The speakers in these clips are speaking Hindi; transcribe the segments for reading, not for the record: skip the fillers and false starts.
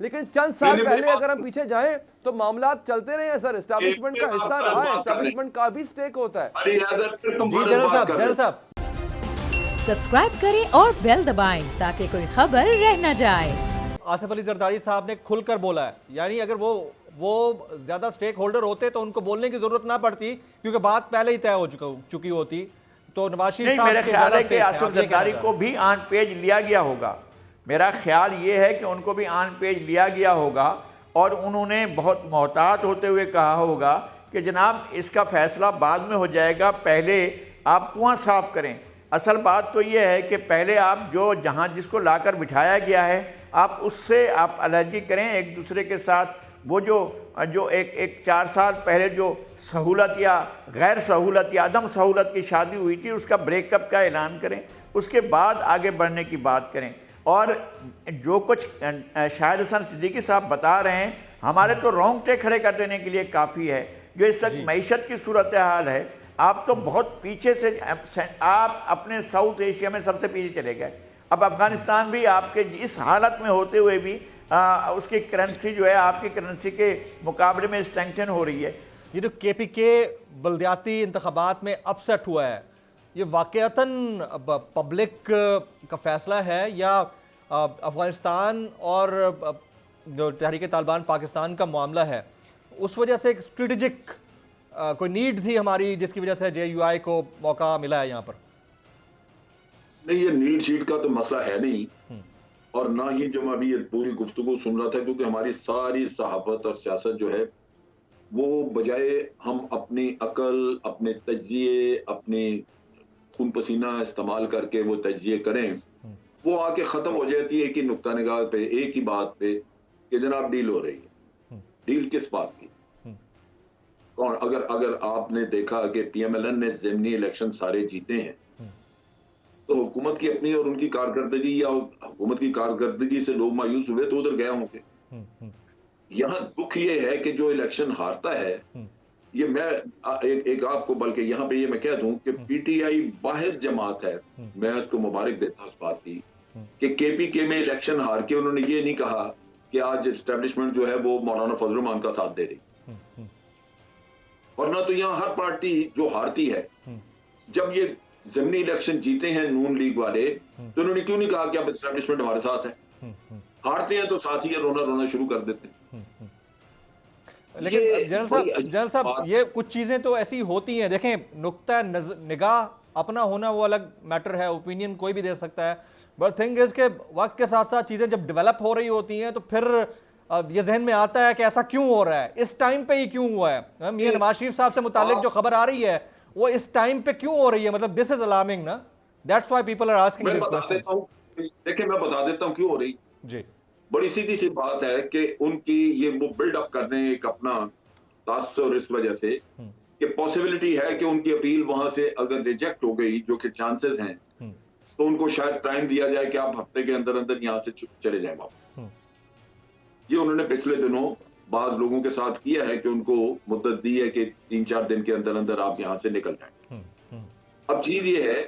लेकिन चंद साल पहले अगर हम पीछे जाएं तो मामला चलते रहे हैं सर, एस्टैब्लिशमेंट का हिस्सा रहा है, एस्टैब्लिशमेंट का भी स्टेक होता है। जी जनरल साहब सब्सक्राइब करें और बेल दबाएं ताकि कोई खबर रह न जाए। आसिफ अली जरदारी साहब ने खुलकर बोला है, यानी अगर वो ज्यादा स्टेक होल्डर होते तो उनको बोलने की जरूरत ना पड़ती, क्योंकि बात पहले ही तय हो चुकी होती। तो नवाज शरीफ साहब मेरा ख्याल है कि आसिफ जरदारी को भी ऑन पेज लिया गया होगा। मेरा ख्याल ये है कि उनको भी ऑन पेज लिया गया होगा और उन्होंने बहुत मोहतात होते हुए कहा होगा कि जनाब इसका फैसला बाद में हो जाएगा, पहले आप कुआं साफ करें। असल बात तो ये है कि पहले आप जहाँ जिसको लाकर बिठाया गया है आप उससे आप अलहदगी करें एक दूसरे के साथ। वो जो एक 4 साल पहले जो सहूलत या गैर सहूलत या अदम सहूलत की शादी हुई थी उसका ब्रेकअप का ऐलान करें, उसके बाद आगे बढ़ने की बात करें। और जो कुछ शाहिद हसन सिद्दीकी साहब बता रहे हैं हमारे तो रोंगटे खड़े कर देने के लिए काफ़ी है। जो इस वक्त मईशत की सूरत हाल है, आप तो बहुत पीछे से, आप अपने साउथ एशिया में सबसे पीछे चले गए। अब अफ़गानिस्तान भी आपके इस हालत में होते हुए भी उसकी करेंसी जो है आपकी करेंसी के मुकाबले में स्ट्रेंथन हो रही है। ये जो KPK बल्दियाती इंतखाबात में अपसेट हुआ है, ये वाकईतन पब्लिक का फैसला है या अफ़गानिस्तान और जो तहरीक तालिबान पाकिस्तान का मामला है उस वजह से एक स्ट्रेटेजिक कोई नीड थी हमारी जिसकी वजह से JUI को मौका मिला है यहाँ पर? नहीं, ये नीड शीट का तो मसला है नहीं, और ना ही जो मैं अभी ये पूरी गुफ्तगू सुन रहा था, क्योंकि हमारी सारी सहाफत और सियासत जो है वो बजाय हम अपनी अकल, अपने तज्जिए, अपने खून पसीना इस्तेमाल करके वो तज्जिए करें, वो आके ख़त्म हो जाती है कि नुक्ता निगाह पे, एक ही बात पे कि जनाब डील हो रही है। डील किस बात की? कौन? अगर आपने देखा कि PMLN ने ज़िमनी इलेक्शन सारे जीते हैं तो हुकूमत की अपनी और उनकी कारकर्दगी या हुकूमत की कारकर्दगी से लोग मायूस हुए तो उधर गए होंगे। यहाँ दुख ये है कि जो इलेक्शन हारता है, ये मैं एक आपको, बल्कि यहाँ पे ये मैं कह दूं कि PTI वाहिद जमात है, मैं उसको मुबारक देता हूं इस बात की कि KPK में इलेक्शन हार के उन्होंने ये नहीं कहा कि आज एस्टेब्लिशमेंट जो है वो मौलाना फजल रहमान का साथ दे रही। वरना तो यहाँ हर पार्टी जो हारती है, जब ये ज़िमनी इलेक्शन जीते हैं नून लीग वाले, तो उन्होंने क्यों नहीं कहा कि अब एस्टेब्लिशमेंट हमारे साथ है? हारते हैं तो साथ ही रोना शुरू कर देते हैं। लेकिन जनरल साहब ये कुछ चीज़ें तो ऐसी होती हैं, देखें नुक्ता निगाह अपना होना वो अलग मैटर है, ओपिनियन कोई भी दे सकता है, बट थिंग इज के वक्त के साथ साथ चीज़ें जब डेवलप हो रही होती हैं तो फिर ये जहन में आता है कि ऐसा क्यों हो रहा है, इस टाइम पे ही क्यों हुआ है। ये नवाज शरीफ साहब से मुतालिक जो खबर आ रही है वो इस टाइम पे क्यों हो रही है, मतलब दिस इज अलार्मिंग ना, that's why people are asking this question. देखिए मैं बता देता हूँ क्यों हो रही जी। बड़ी सीधी सी बात है कि उनकी ये वो बिल्डअप कर रहे हैं एक अपना तासुर इस वजह से कि पॉसिबिलिटी है कि उनकी अपील वहां से अगर रिजेक्ट हो गई, जो कि चांसेस हैं, तो उनको शायद टाइम दिया जाए कि आप हफ्ते के अंदर अंदर यहाँ से चले जाए वापस। ये उन्होंने पिछले दिनों बाज लोगों के साथ किया है कि उनको मुद्दत दी है कि 3-4 दिन के अंदर अंदर आप यहाँ से निकल जाएं। अब चीज ये है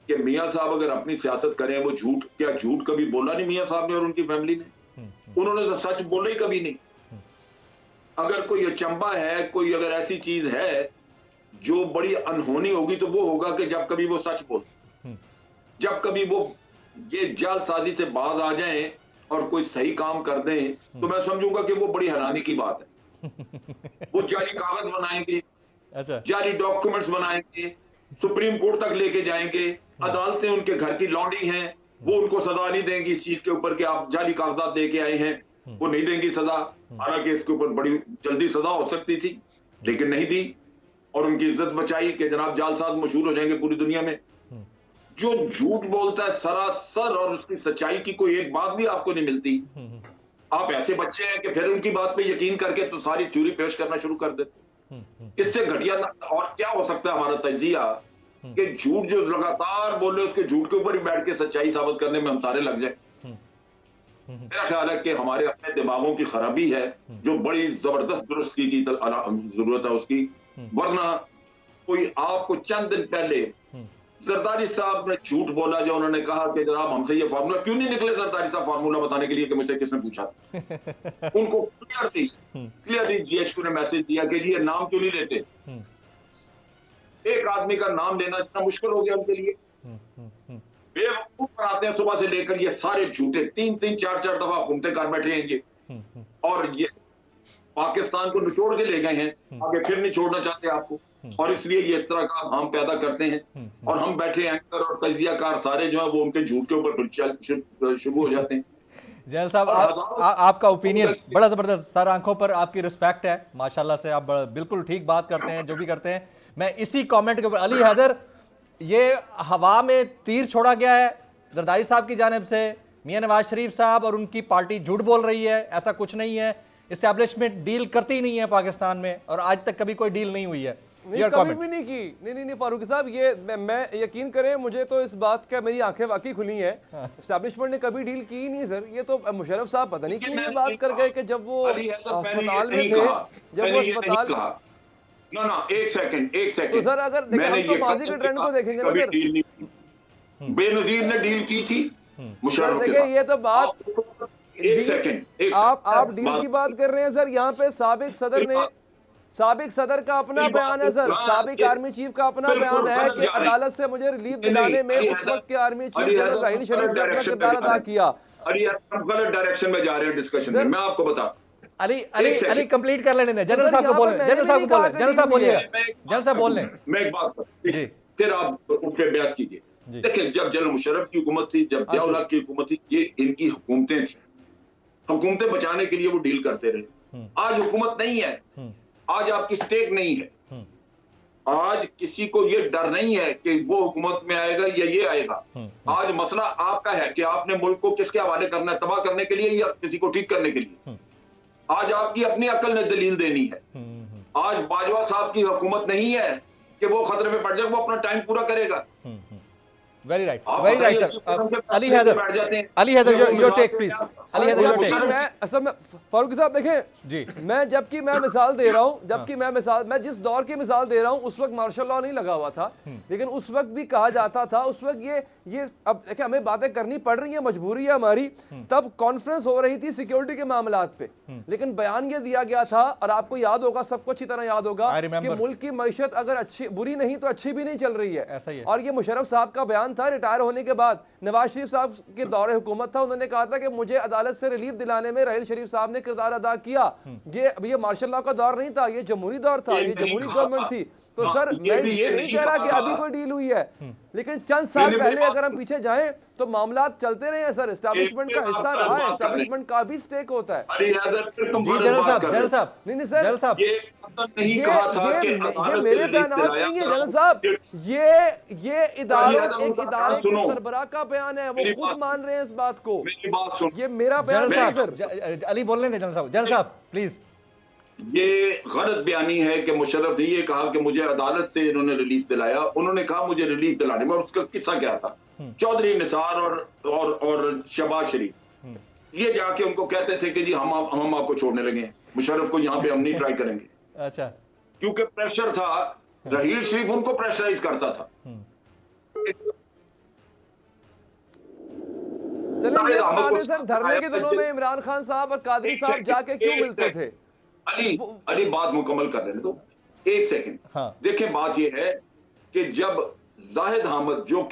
कि मियां साहब अगर अपनी सियासत करें, वो झूठ कभी बोला नहीं मियां साहब ने और उनकी फैमिली ने, उन्होंने तो सच बोला ही कभी नहीं। अगर कोई अचंबा है, कोई अगर ऐसी चीज है जो बड़ी अनहोनी होगी तो वो होगा कि जब कभी वो सच बोल, जब कभी वो ये जालसाजी से बाज आ जाएं और कोई सही काम कर दें, तो मैं समझूंगा कि वो बड़ी हैरानी की बात है। वो जाली कागज बनाएंगे, अच्छा, जाली डॉक्यूमेंट्स बनाएंगे, सुप्रीम कोर्ट तक लेके जाएंगे, अदालतें उनके घर की लौंडी हैं, वो उनको सजा नहीं देंगी इस चीज के ऊपर कि आप जाली कागजात दे के आए हैं, वो नहीं देंगी सजा। हालांकि इसके ऊपर बड़ी जल्दी सजा हो सकती थी लेकिन नहीं दी, और उनकी इज्जत बचाई कि जनाब जालसाज मशहूर हो जाएंगे पूरी दुनिया में। जो झूठ बोलता है सरासर और उसकी सच्चाई की कोई एक बात भी आपको नहीं मिलती, आप ऐसे बच्चे हैं कि फिर उनकी बात पे यकीन करके तो सारी थ्योरी पेश करना शुरू कर देते। इससे घटिया और क्या हो सकता है हमारा तजिया कि झूठ जो लगातार बोले उसके झूठ के ऊपर ही बैठ के सच्चाई साबित करने में हम सारे लग जाए। मेरा ख्याल है कि हमारे अपने दिमागों की खराबी है जो बड़ी जबरदस्त दुरुस्ती की जरूरत है उसकी। वरना कोई आपको चंद दिन पहले जरदारी साहब ने झूठ बोला जो उन्होंने कहा कि जनाब हमसे ये फार्मूला क्यों नहीं निकले जरदारी साहब फार्मूला बताने के लिए कि मुझसे किसने पूछा था। उनको क्लियरली जीएचक्यू ने मैसेज दिया कि जी ये नाम क्यों नहीं लेते। एक आदमी का नाम लेना इतना मुश्किल हो गया उनके लिए। बेवकूफ बनाते हैं सुबह से लेकर, ये सारे झूठे 3-3 4-4 दफा हुकूमतें कर बैठे हैं ये, और ये पाकिस्तान को निचोड़ के ले गए हैं, आगे फिर नहीं छोड़ना चाहते आपको, और इसलिए ये इस तरह का हम पैदा करते हैं। और हम बैठे एंकर और तजियाकार सारे जो है वो उनके झूठ के ऊपर शुरू हो जाते हैं। जैल साहब आपका ओपिनियन बड़ा जबरदस्त, सर आंखों पर आपकी रिस्पेक्ट है माशाल्लाह से, आप बिल्कुल ठीक बात करते हैं जो भी करते हैं। मैं इसी कमेंट के ऊपर, अली हैदर, ये हवा में तीर छोड़ा गया है जरदारी साहब की जानिब से, मियां नवाज शरीफ साहब और उनकी पार्टी झूठ बोल रही है, ऐसा कुछ नहीं है, इस्टेब्लिशमेंट डील करती नहीं है पाकिस्तान में और आज तक कभी कोई डील नहीं हुई है। नहीं, कभी भी नहीं की। नहीं फारूकी साहब, ये मैं यकीन करें, मुझे तो इस बात का मेरी आंखें वाकई खुली है, इस्टेब्लिशमेंट ने कभी डील की ही नहीं सर। ये तो मुशर्रफ साहब पता नहीं क्यों ये बात कर गए कि जब वो अस्पताल में थे, जब वो अस्पताल ना एक सेकंड तो सर अगर देखें हम तो माजी के ट्रेंड को देखेंगे ना सर, बेनजीर ने डील की थी मुशर्रफ देखिए ये तो बात, एक सेकंड आप डील की बात कर रहे हैं सर। यहाँ पे साबिक सदर का अपना बयान है सर, साबिक आर्मी चीफ का अपना बयान है कि अदालत से मुझे रिलीफ दिलाने में उस वक्त के आर्मी चीफ जनरल राहील शरीफ ने अपना किरदार अदा किया। अरे आप गलत डायरेक्शन में जा रहे हैं डिस्कशन में, मैं आपको बता। अली कंप्लीट कर लेने दें, जनरल साहब को बोलने, जनरल साहब को बोलने, जनरल साहब बोलिए, जनरल साहब बोल लें। मैं एक बात जी, फिर आप उठ के बहस कीजिए। देखिए जब जनरल मुशर्रफ की हुकूमत थी, जब जिया की हुकूमत थी, ये इनकी हुकूमतें थी, हुकूमतें बचाने के लिए वो डील करते रहे। आज हुकूमत नहीं है, आज आपकी स्टेक नहीं है, आज किसी को ये डर नहीं है कि वो हुकूमत में आएगा या ये आएगा। आज मसला आपका है कि आपने मुल्क को किसके हवाले करना है, तबाह करने के लिए या किसी को ठीक करने के लिए। आज आपकी अपनी अकल ने दलील देनी है। आज बाजवा साहब की हुकूमत नहीं है कि वो खतरे में पड़ जाए, वो अपना टाइम पूरा करेगा। Very right sir. Ali Haider your take please. Ali Haider your take. मैं असल में फारूकी साहब देखें जी, मैं मिसाल दे रहा हूं, मैं जिस दौर की मिसाल दे रहा हूं उस वक्त मार्शल लॉ नहीं लगा हुआ था, लेकिन उस वक्त भी कहा जाता था, उस वक्त ये अब देखिए हमें बातें करनी पड़ रही है, मजबूरी है हमारी। तब कॉन्फ्रेंस हो रही थी सिक्योरिटी के मामलात पे, लेकिन बयान ये दिया गया था, और आपको याद होगा, सबको अच्छी तरह याद होगा कि मुल्क की मईशत अगर अच्छी बुरी नहीं तो अच्छी भी नहीं चल रही है, ऐसा ही है। और ये मुशर्रफ साहब का बयान था रिटायर होने के बाद, नवाज शरीफ साहब के दौरे हुकूमत था, उन्होंने कहा था कि मुझे अदालत से रिलीफ दिलाने में राहील शरीफ साहब ने किरदार अदा किया। ये मार्शल लॉ का दौर नहीं था, ये जमहूरी दौर था, ये जमहूरी गवर्नमेंट थी। तो सर मैं ये नहीं कह रहा कि अभी कोई डील हुई है, लेकिन चंद साल पहले अगर हम पीछे जाएं तो मामलात चलते रहे हैं सर, एस्टैब्लिशमेंट का हिस्सा रहा है, एस्टैब्लिशमेंट का भी स्टेक होता है। जी जनरल साहब नहीं सर, ये मेरे बयानात नहीं है जनरल साहब, ये एक इदारे के सरबराह का बयान है, वो खुद मान रहे हैं इस बात को, ये मेरा बयान है सर। अली बोलने दें जनरल साहब प्लीज। ये गलत बयानी है कि मुशर्रफ ने ये कहा कि मुझे अदालत से इन्होंने रिलीफ दिलाया, उन्होंने कहा मुझे रिलीफ दिलाने में, उसका किस्सा क्या था, चौधरी निसार और शहबाज शरीफ ये जाके उनको कहते थे कि जी हम आपको छोड़ने लगे हैं, मुशर्रफ को यहाँ पे हम नहीं ट्राई करेंगे। अच्छा, क्योंकि प्रेशर था, राहील शरीफ उनको प्रेशराइज करता था। चलिए सर, धरने के दिनों में इमरान खान साहब और कादरी साहब जाके क्यों मिलते थे? अली बात मुकम्मल कर लेने दो, एक सेकंड। हाँ। देखिए बात यह है कि जब जाहिद अहमद जो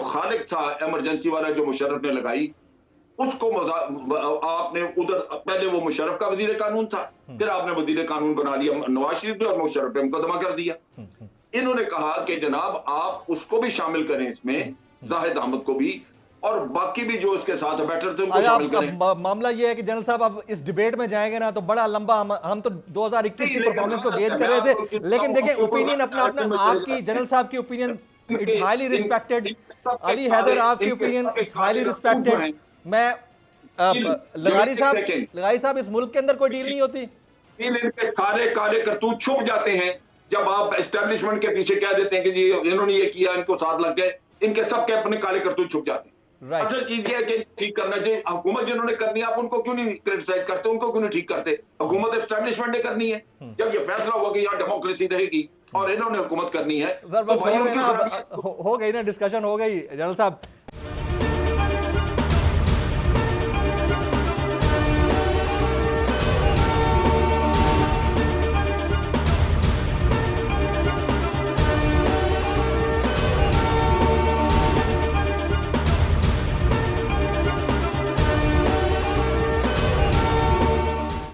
खालिक था इमरजेंसी वाला जो मुशर्रफ ने लगाई, उसको आपने उधर, पहले वो मुशर्रफ का वजीर कानून था, फिर आपने वजीर कानून बना दिया नवाज शरीफ ने और मुशर्रफ पे मुकदमा कर दिया। इन्होंने कहा कि जनाब आप उसको भी शामिल करें इसमें, जाहिद अहमद को भी, और बाकी भी जो उसके साथ बैठे थे उनको शामिल करें। मामला ये है कि जनरल साहब अब इस डिबेट में जाएंगे ना तो बड़ा लंबा, हम तो 2021 की परफॉर्मेंस को गेज कर रहे थे, लेकिन देखिए ओपिनियन अपना, आपकी जनरल साहब की opinion it's highly respected, Ali Haider आपकी ओपिनियन इट्स हाईली रिस्पेक्टेड। मैं लगारी साहब इस मुल्क के अंदर कोई डील नहीं होती, काले काले करतूत छुप जाते हैं जब आप एस्टेब्लिशमेंट के पीछे कह देते हैं कि जी इन्होंने ये किया, इनको साथ लग गए, इनके सब के अपने काले करतूत छुप जाते हैं। Right. असल चीज ये है कि ठीक करना चाहिए। हुकूमत जिन्होंने करनी है आप उनको क्यों नहीं क्रिटिसाइज करते, उनको क्यों नहीं ठीक करते? हुकूमत एस्टैब्लिशमेंट ने करनी है। जब ये फैसला हुआ कि यहाँ डेमोक्रेसी रहेगी और इन्होंने हुकूमत करनी है, सर बस तो भाई हो गई उनकी ना, खराबी है। हो गई ना, डिस्कशन हो गई जनरल साहब।